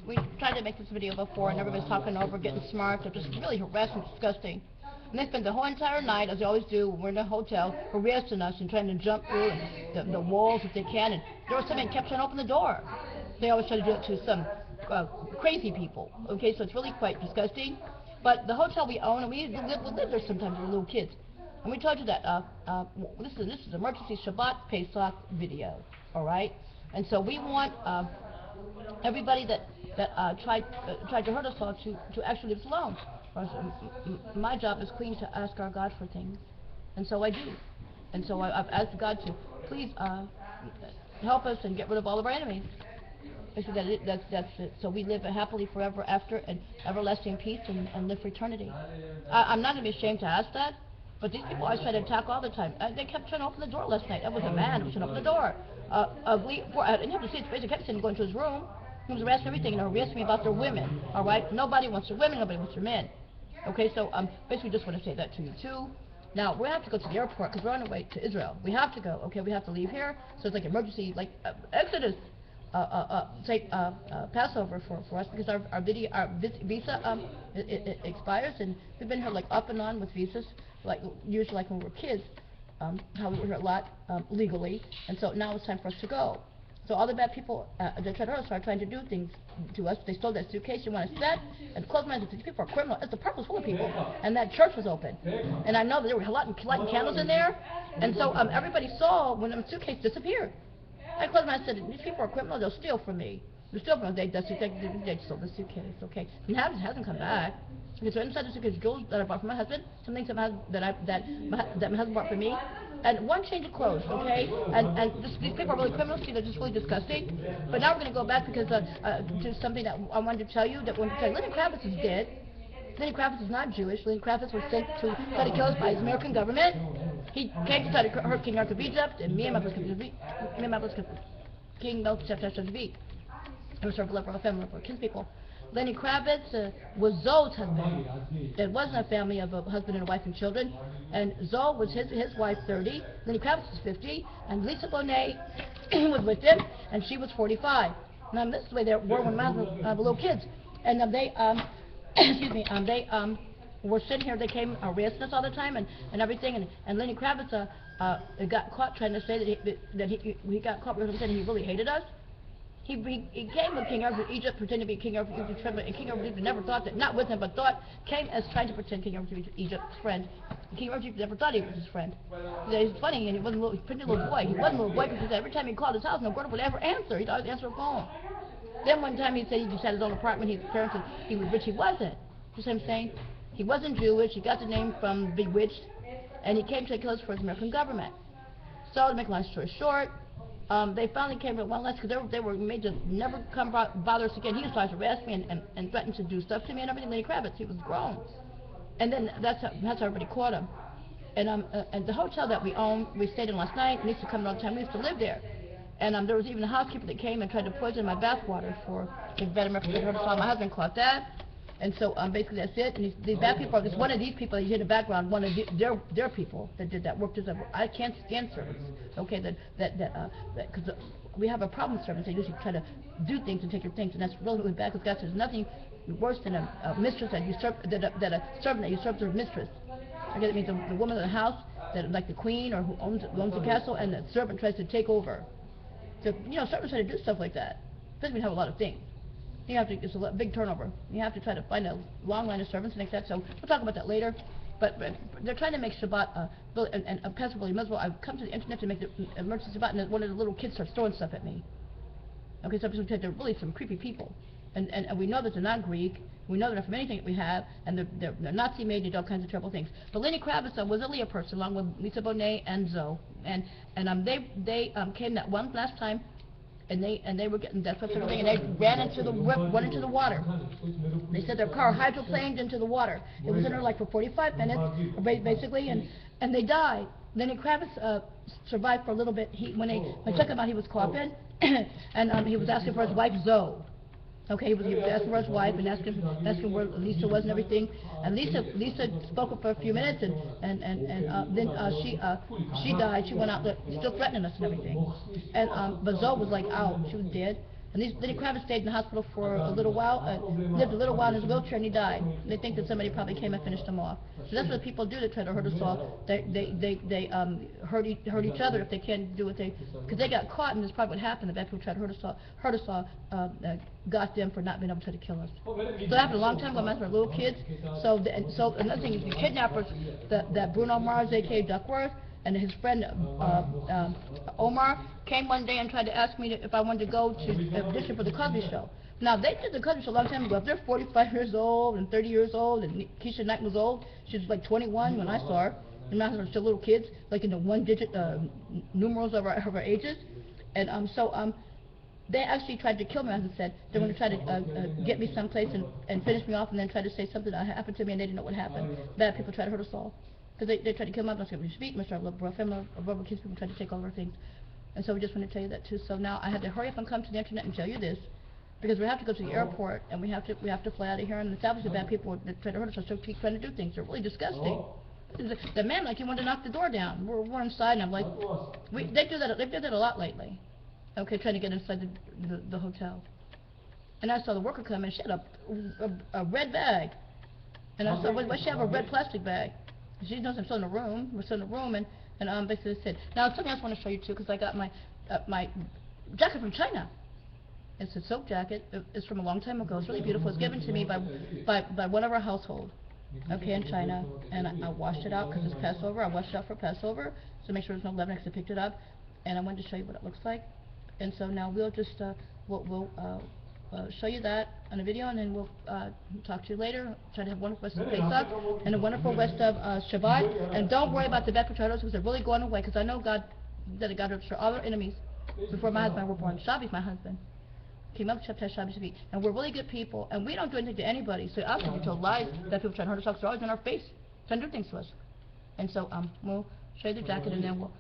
we tried to make this video before, and everybody's talking over, getting smart. They're just really harassing, disgusting. And they spend the whole entire night, as they always do, when we're in the hotel, harassing us and trying to jump through the walls if they can. And there was somebody who kept trying to open the door. They always try to do it to some crazy people. Okay, so it's really quite disgusting. But the hotel we own, and we live there sometimes with little kids. And we told you that this is emergency Shabbat Pesach video, all right? And so we want everybody that tried to hurt us all to actually leave us alone. My job as queen to ask our God for things, and so I do. And so I've asked God to please help us and get rid of all of our enemies. Basically, that's it. So we live happily forever after and everlasting peace and live for eternity. I'm not going to be ashamed to ask that, but these people always try to attack all the time. They kept trying to open the door last night. That was a man who was trying to open the door. Ugly. I didn't have to see his face. I kept saying going to his room. He was harassing everything and harassing me about their women. All right. Nobody wants their women. Nobody wants their men. Okay. So basically, just want to say that to you too. Now we have to go to the airport because we're on our way to Israel. We have to go. Okay. We have to leave here. So it's like emergency, like Exodus. Passover for us because our visa it expires, and we've been here like off and on with visas, like usually like when we were kids, how we were here a lot legally, and so now it's time for us to go. So all the bad people that tried to hurt us are trying to do things to us. They stole that suitcase. They want to set and close my eyes. These people are criminal. The park was full of people, and that church was open, and I know that there were lighting candles in there, and so everybody saw when the suitcase disappeared. I closed my eyes and said, these people are criminals, they'll steal from me. They'll steal from me. They stole the suitcase, okay? And it hasn't come back. Okay, so inside the suitcase, jewels that I bought for my husband, some things that my husband bought for me, and one change of clothes, okay? And these people are really criminals, see, they're just really disgusting. But now we're going to go back because to something that I wanted to tell you, Lenny Kravitz is dead. Lenny Kravitz is not Jewish. Lenny Kravitz was sent to try to kill us by his American government. He came to try to hurt King Arthur of Egypt, and me and my husband, King Melchizedek V. He was sort of a family of kinspeople. Lenny Kravitz was Zoe's husband. It wasn't a family of a husband and a wife and children. And Zoe was his wife, 30. Lenny Kravitz was 50, and Lisa Bonet was with him, and she was 45. Now this is the way they were when I was little kids, and they excuse me, they were sitting here. They came arresting us all the time and everything. And Lenny Kravitz got caught trying to say that he got caught because he really hated us. He came with King Arthur of Egypt, pretending to be King Arthur of Egypt's friend, and King Arthur of Egypt never thought that, not with him, but came as trying to pretend King Arthur of Egypt's friend. And King Arthur of Egypt never thought he was his friend. He's funny, and he wasn't a pretty little boy. He wasn't a little boy because every time he called his house, no girl would ever answer. He'd always answer a phone. Then one time he said he just had his own apartment. His parents said he was rich. He wasn't. You see what I'm saying? He wasn't Jewish. He got the name from Bewitched, and he came to kill us for his American government. So to make a long story short, they finally came with one last because they were made to never come bother us again. He started to harass me and threatened to do stuff to me and everything. Lenny Kravitz, he was grown, and then that's how everybody caught him. And the hotel that we own, we stayed in last night. We used to come all the time. We used to live there. And there was even a housekeeper that came and tried to poison my bath water for his bed and refrigerator. My husband caught that. And so basically that's it. And these bad people, there's one of these people that you hear in the background, one of their people that did that work. I can't stand servants. Okay, because we have a problem with servants. They usually try to do things and take your things, and that's really, really bad. Because God says nothing worse than a mistress that usurps, that a servant that usurps her mistress. Okay, that means the woman of the house, that like the queen or who owns the castle, and the servant tries to take over. So servants try to do stuff like that. Especially when you have a lot of things. You have to, it's a big turnover. You have to try to find a long line of servants and like that. So we'll talk about that later. But they're trying to make Shabbat and a Pesach really miserable. I've come to the internet to make the emergency Shabbat, and one of the little kids starts throwing stuff at me. Okay, so they're really some creepy people, and we know that they're not Greek. We know they're not from anything that we have, and they're Nazi made. They do all kinds of terrible things. But Lenny Kravitz was a Leah person, along with Lisa Bonet and Zoe, and they came that one last time. And they were getting desperate and everything, and they went into the water. They said their car hydroplaned into the water. It was in there like for 45 minutes, basically, and they died. Lenny Kravitz survived for a little bit. When they took him out, he was coughing, and he was asking for his wife Zoe. Okay, he was asking for his wife and asking where Lisa was and everything. And Lisa spoke for a few minutes, and then she died. She went out there, still threatening us and everything. And but Zoe was like out. She was dead. And Lenny Kravitz stayed in the hospital for a little while, lived a little while in his wheelchair, and he died. They think that somebody probably came and finished him off. So that's what people do to try to hurt us all. They hurt each other if they can't do what they, because they got caught, and that's probably what happened. The bad people tried to hurt us all, got them for not being able to kill us. So that happened a long time ago when I was little kids. So another thing is the kidnappers, that Bruno Mars, aka Duckworth, and his friend Omar came one day and tried to ask me if I wanted to go to audition for the Cosby Show. Now, they did the Cosby Show a long time ago. If they're 45 years old and 30 years old, and Keisha Knight was old, she was like 21 when I saw her, and now they're still little kids, like in the one-digit numerals of our ages. And they actually tried to kill me, as I said. They were going to try to get me someplace and finish me off, and then try to say something that happened to me, and they didn't know what happened. Bad people tried to hurt us all. Because they tried to kill me, I'm not going to speak, Mr. Rubber kids, people tried to take over things. And so we just want to tell you that too. So now I have to hurry up and come to the internet and tell you this, because we have to go to the airport, and we have to fly out of here, and it's obviously bad people that try to hurt us, so keep trying to do things. They're really disgusting. The man, like, he wanted to knock the door down. We're inside, and I'm like, they do that a lot lately. Okay, trying to get inside the hotel. And I saw the worker come in, she had a red bag. And I said, why she have a red plastic bag? She knows I'm still in the room. We're still in the room, and basically said, now something else I want to show you too, because I got my jacket from China. It's a silk jacket. It's from a long time ago. It's really beautiful. It's given to me by one of our household, okay, in China, and I washed it out because it's Passover. I washed it out for Passover, so make sure there's no leaven because I picked it up, and I wanted to show you what it looks like. And so now we'll just we'll show you that on a video, and then we'll talk to you later. Try to have a wonderful rest of Pesach and a wonderful rest of Shabbat. And don't worry about the bad potatoes, because they're really going away, because I know God will destroy all our enemies before my husband and I were born. Shavi's my husband. Came up to Shavi, and we're really good people, and we don't do anything to anybody. So obviously we told lies that people trying to hurt us, they're always in our face, trying to do things to us. And so we'll show you the jacket, and then we'll